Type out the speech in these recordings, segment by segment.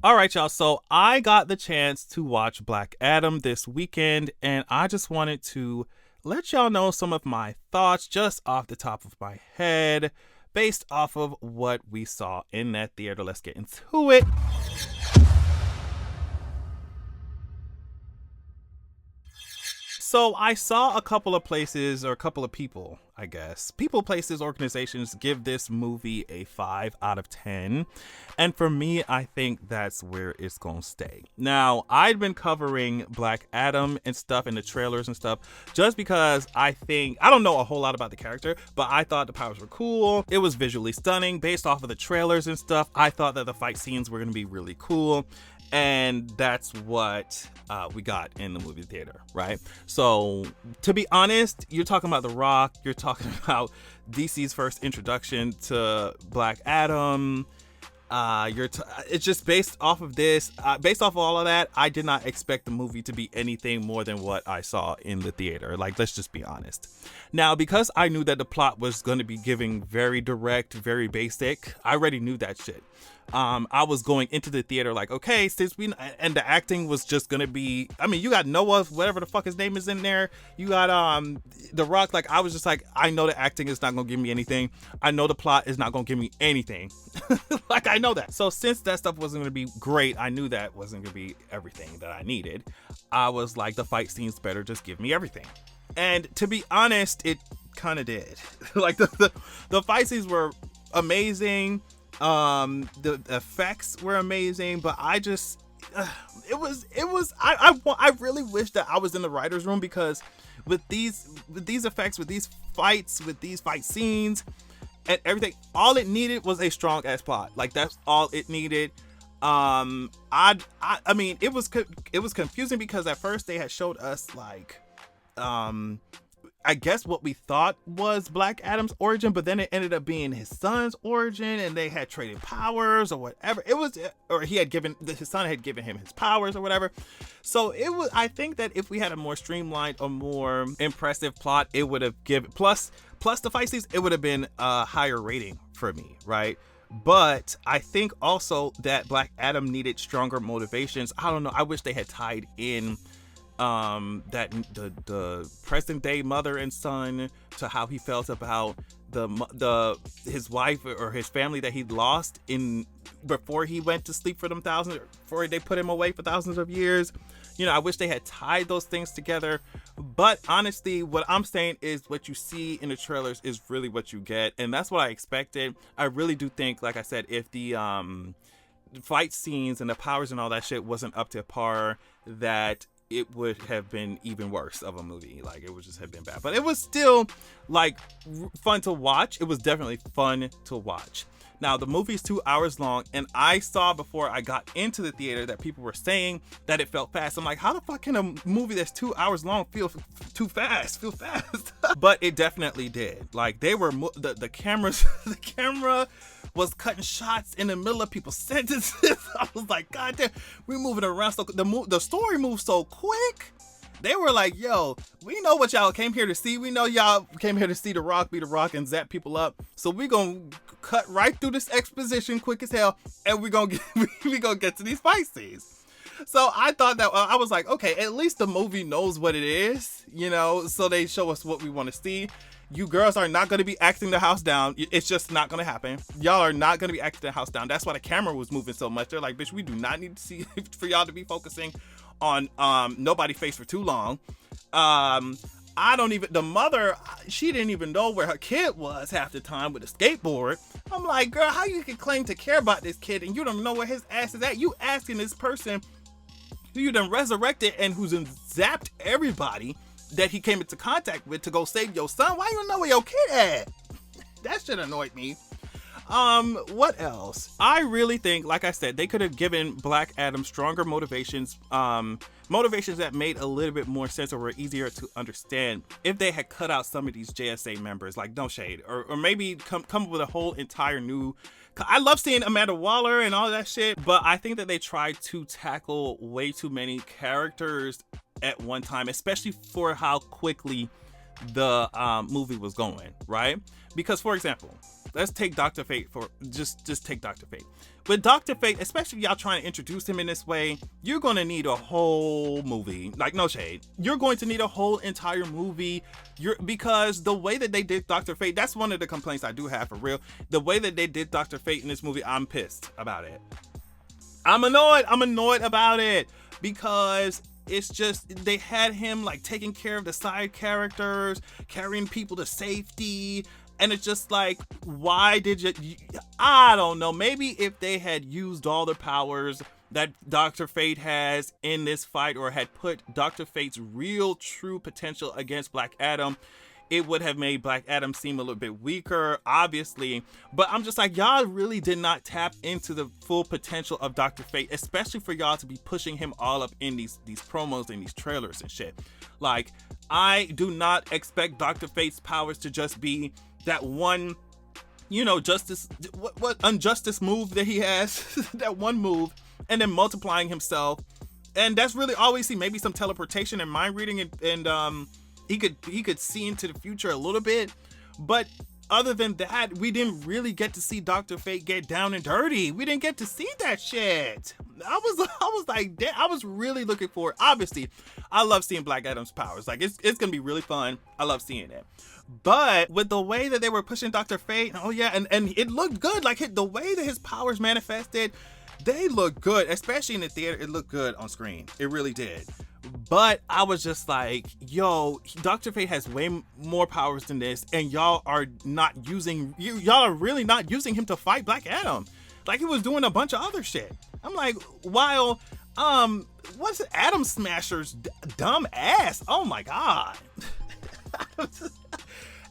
All right, y'all. So I got the chance to watch Black Adam this weekend, and I just wanted to let y'all know some of my thoughts just off the top of my head based off of what we saw in that theater. Let's get into it. So I saw a couple of places, or a couple of people, I guess, people, places, organizations give this movie a 5 out of 10. And for me, I think that's where it's going to stay. Now, I'd been covering Black Adam and stuff in the trailers and stuff just because I don't know a whole lot about the character, but I thought the powers were cool. It was visually stunning based off of the trailers and stuff. I thought that the fight scenes were going to be really cool, and that's what we got in the movie theater, right? So to be honest, you're talking about The Rock, you're talking about DC's first introduction to Black Adam. It's just based off of this, based off of all of that. I did not expect the movie to be anything more than what I saw in the theater. Like, let's just be honest. Now, because I knew that the plot was going to be giving very direct, very basic, I already knew that shit. I was going into the theater like, okay, and the acting was just gonna be, I mean, you got Noah, whatever the fuck his name is in there. You got The Rock. Like, I was just like, I know the acting is not gonna give me anything. I know the plot is not gonna give me anything. Like, I know that. So since that stuff wasn't gonna be great, I knew that wasn't gonna be everything that I needed. I was like, the fight scenes better just give me everything. And to be honest, it kind of did. Like, the fight scenes were amazing. The effects were amazing, but I just I really wish that I was in the writer's room, because with these effects, with these fights, with these fight scenes and everything, all it needed was a strong ass plot. Like, that's all it needed. I mean, it was confusing because at first they had showed us like I guess what we thought was Black Adam's origin, but then it ended up being his son's origin, and they had traded powers or whatever. It was, or his son had given him his powers or whatever. So it was, I think that if we had a more streamlined or more impressive plot, it would have given, plus the fight scenes, it would have been a higher rating for me, right? But I think also that Black Adam needed stronger motivations. I don't know. I wish they had tied in that the present day mother and son to how he felt about his wife or his family that he'd lost in before he went to sleep for before they put him away for thousands of years. You know, I wish they had tied those things together. But honestly, what I'm saying is what you see in the trailers is really what you get, and that's what I expected. I really do think, like I said, if the fight scenes and the powers and all that shit wasn't up to par, that it would have been even worse of a movie. Like, it would just have been bad, but it was still like fun to watch. It was definitely fun to watch. Now, the movie's 2 hours long, and I saw before I got into the theater that people were saying that it felt fast. I'm like, how the fuck can a movie that's 2 hours long feel feel fast? But it definitely did. Like, they were the cameras, the camera was cutting shots in the middle of people's sentences. I was like, God damn, we're moving around. So the story moves so quick. They were like, yo, we know what y'all came here to see. We know y'all came here to see The Rock be The Rock and zap people up. So we gonna cut right through this exposition quick as hell, and we gonna get to these fight scenes. So I thought that, I was like, okay, at least the movie knows what it is, you know, so they show us what we want to see. You girls are not going to be acting the house down. It's just not going to happen. Y'all are not going to be acting the house down. That's why the camera was moving so much. They're like, bitch, we do not need to see for y'all to be focusing on nobody face for too long. The mother, she didn't even know where her kid was half the time with a skateboard. I'm like, girl, how you can claim to care about this kid and you don't know where his ass is at? You asking this person who you done resurrected and who's zapped everybody that he came into contact with to go save your son. Why you don't know where your kid at? That shit annoyed me. What else? I really think, like I said, they could have given Black Adam stronger motivations, motivations that made a little bit more sense or were easier to understand if they had cut out some of these JSA members, like, no shade, or maybe come up with a whole entire new. I love seeing Amanda Waller and all that shit, but I think that they tried to tackle way too many characters at one time, especially for how quickly the movie was going, right? Because, for example, let's take Dr. Fate for just take Dr. Fate. with Dr. Fate, especially y'all trying to introduce him in this way, you're going to need a whole movie. Like, no shade. You're going to need a whole entire movie. Because the way that they did Dr. Fate, that's one of the complaints I do have for real. The way that they did Dr. Fate in this movie, I'm pissed about it. I'm annoyed about it because it's just, they had him like taking care of the side characters, carrying people to safety. And it's just like, why did you, I don't know. Maybe if they had used all the powers that Dr. Fate has in this fight, or had put Dr. Fate's real true potential against Black Adam, it would have made Black Adam seem a little bit weaker, obviously. But I'm just like, y'all really did not tap into the full potential of Dr. Fate, especially for y'all to be pushing him all up in these promos and these trailers and shit. Like, I do not expect Dr. Fate's powers to just be that one, what injustice move that he has, that one move, and then multiplying himself. And that's really all we see. Maybe some teleportation and mind reading, and he could see into the future a little bit. But other than that, we didn't really get to see Dr. Fate get down and dirty. We didn't get to see that shit. I was like, I was really looking forward. Obviously, I love seeing Black Adam's powers. Like, it's gonna be really fun. I love seeing it. But with the way that they were pushing Dr. Fate, oh yeah, and it looked good. Like, the way that his powers manifested, they look good, especially in the theater. It looked good on screen. It really did. But I was just like, yo, Dr. Fate has way more powers than this, and y'all are really not using him to fight Black Adam. Like, he was doing a bunch of other shit. I'm like, while what's Adam Smasher's dumb ass? Oh my god.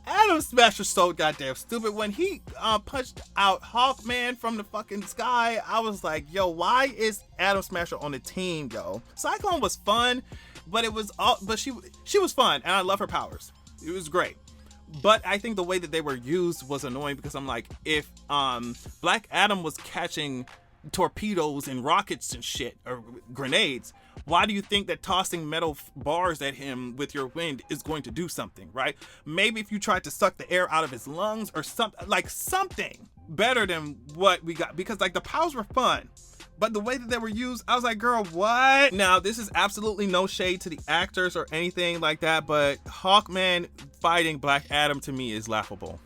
Adam Smasher's so goddamn stupid. When he punched out Hawkman from the fucking sky, I was like, yo, why is Adam Smasher on the team, yo? Cyclone was fun, but she was fun, and I love her powers. It was great. But I think the way that they were used was annoying, because I'm like, if Black Adam was catching torpedoes and rockets and shit, or grenades, why do you think that tossing metal bars at him with your wind is going to do something, right? Maybe if you tried to suck the air out of his lungs, or something better than what we got, because like the powers were fun, but the way that they were used, I was like, girl, what? Now, this is absolutely no shade to the actors or anything like that, but Hawkman fighting Black Adam to me is laughable.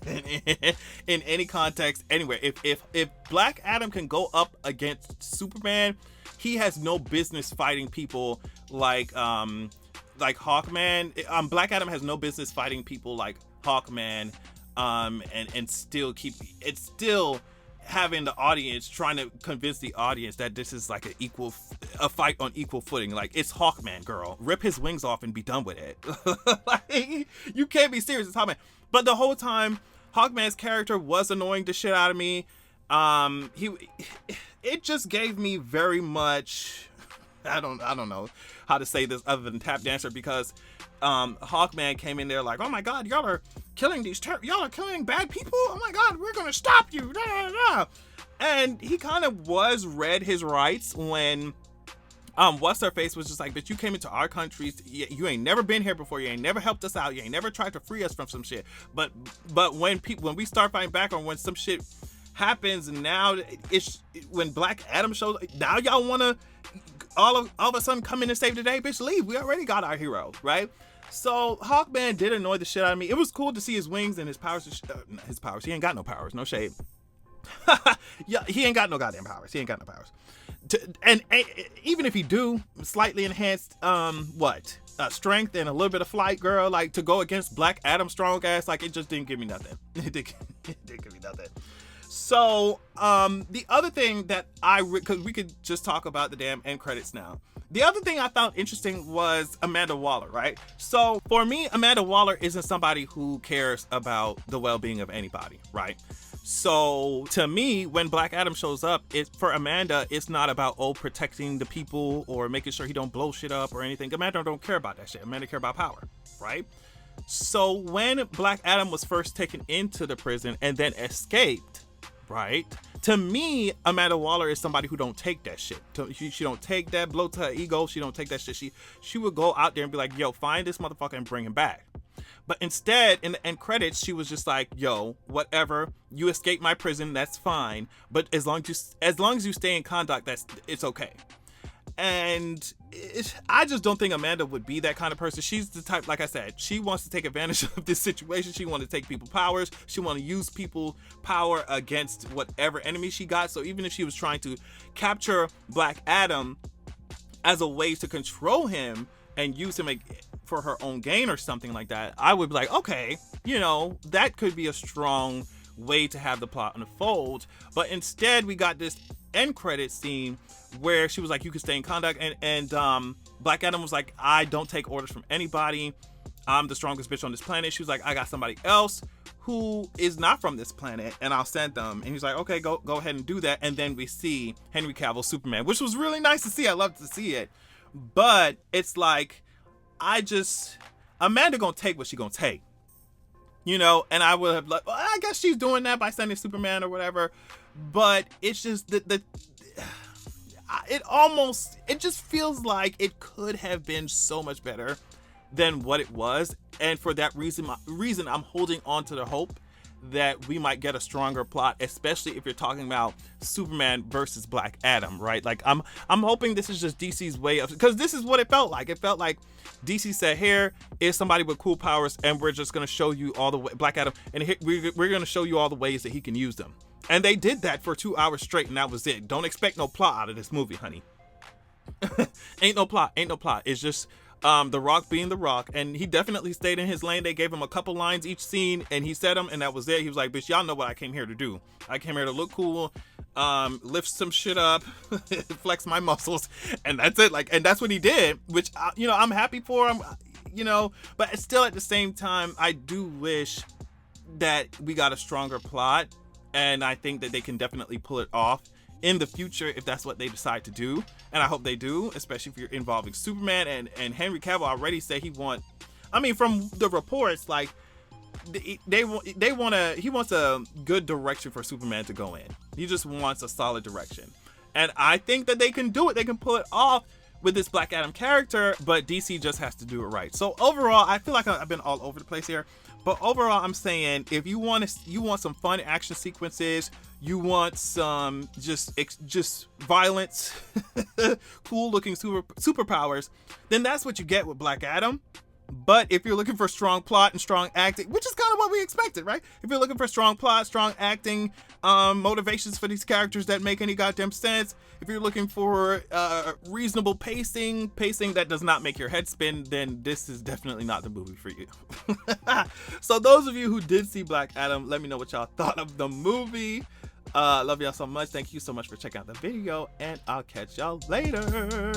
in any context, anywhere. If Black Adam can go up against Superman, he has no business fighting people like Hawkman. Black Adam has no business fighting people like Hawkman, and still having the audience, trying to convince the audience that this is like a fight on equal footing. Like, it's Hawkman, girl. Rip his wings off and be done with it. Like, you can't be serious. It's Hawkman. But the whole time, Hawkman's character was annoying the shit out of me. It just gave me very much, I don't know how to say this other than tap dancer, because Hawkman came in there like, oh my god, y'all are killing y'all are killing bad people. Oh my god, we're gonna stop you. Da, da, da. And he kind of read his rights when what's her face was just like, but you came into our country, you ain't never been here before, you ain't never helped us out, you ain't never tried to free us from some shit. But when we start fighting back, or when some shit happens, and now when Black Adam shows, now y'all want to all of a sudden come in and save the day? Bitch, leave. We already got our hero, right? So Hawkman did annoy the shit out of me. It was cool to see his wings and his powers. He ain't got no powers. No shade. Yeah, he ain't got no goddamn powers. He ain't got no powers. And even if he do, slightly enhanced strength and a little bit of flight, girl, like, to go against Black Adam strong ass, like, it just didn't give me nothing. It didn't give me nothing. So the other thing that because we could just talk about the damn end credits now. The other thing I found interesting was Amanda Waller, right? So for me, Amanda Waller isn't somebody who cares about the well-being of anybody, right? So to me, when Black Adam shows up, for Amanda, it's not about protecting the people or making sure he don't blow shit up or anything. Amanda don't care about that shit. Amanda care about power, right? So when Black Adam was first taken into the prison and then escaped, right? To me, Amanda Waller is somebody who don't take that shit. She don't take that blow to her ego. She don't take that shit. She would go out there and be like, yo, find this motherfucker and bring him back. But instead, in the end credits, she was just like, yo, whatever, you escaped my prison, that's fine, but as long as you stay in contact, it's okay. And I just don't think Amanda would be that kind of person. She's the type, like I said, she wants to take advantage of this situation. She wants to take people powers. She wants to use people power against whatever enemy she got. So even if she was trying to capture Black Adam as a way to control him and use him for her own gain or something like that, I would be like, okay, that could be a strong way to have the plot unfold. But instead, we got this end credit scene where she was like, you can stay in contact, and Black Adam was like, I don't take orders from anybody, I'm the strongest bitch on this planet. She was like, I got somebody else who is not from this planet and I'll send them. And he's like, okay, go ahead and do that. And then we see Henry Cavill Superman, which was really nice to see. I loved to see it, but it's like, Amanda gonna take what she gonna take, and I would have like, well, I guess she's doing that by sending Superman or whatever, but it's just it just feels like it could have been so much better than what it was. And for that reason I'm holding on to the hope that we might get a stronger plot, especially if you're talking about Superman versus Black Adam, right? Like I'm hoping this is just DC's way of, because this is what it felt like. It felt like DC said, here is somebody with cool powers and we're just going to show you all the way, Black Adam, and we're going to show you all the ways that he can use them. And they did that for 2 hours straight, and that was it. Don't expect no plot out of this movie, honey. Ain't no plot. It's just The Rock being The Rock, and he definitely stayed in his lane. They gave him a couple lines each scene, and he said them, and that was it. He was like, bitch, y'all know what I came here to do. I came here to look cool, lift some shit up, flex my muscles, and that's it. Like, and that's what he did, which, I'm happy for him, but still at the same time, I do wish that we got a stronger plot. And I think that they can definitely pull it off in the future if that's what they decide to do. And I hope they do, especially if you're involving Superman. And Henry Cavill already said he wants the reports, like he wants a good direction for Superman to go in. He just wants a solid direction. And I think that they can do it. They can pull it off with this Black Adam character, but DC just has to do it right. So overall, I feel like I've been all over the place here. But overall, I'm saying if you want some fun action sequences, you want some just violence, cool looking superpowers, then that's what you get with Black Adam. But if you're looking for strong plot and strong acting, which is kind of what we expected, right? If you're looking for strong plot, strong acting, motivations for these characters that make any goddamn sense, if you're looking for reasonable pacing that does not make your head spin, then this is definitely not the movie for you. So those of you who did see Black Adam, let me know what y'all thought of the movie. Love y'all so much. Thank you so much for checking out the video, and I'll catch y'all later.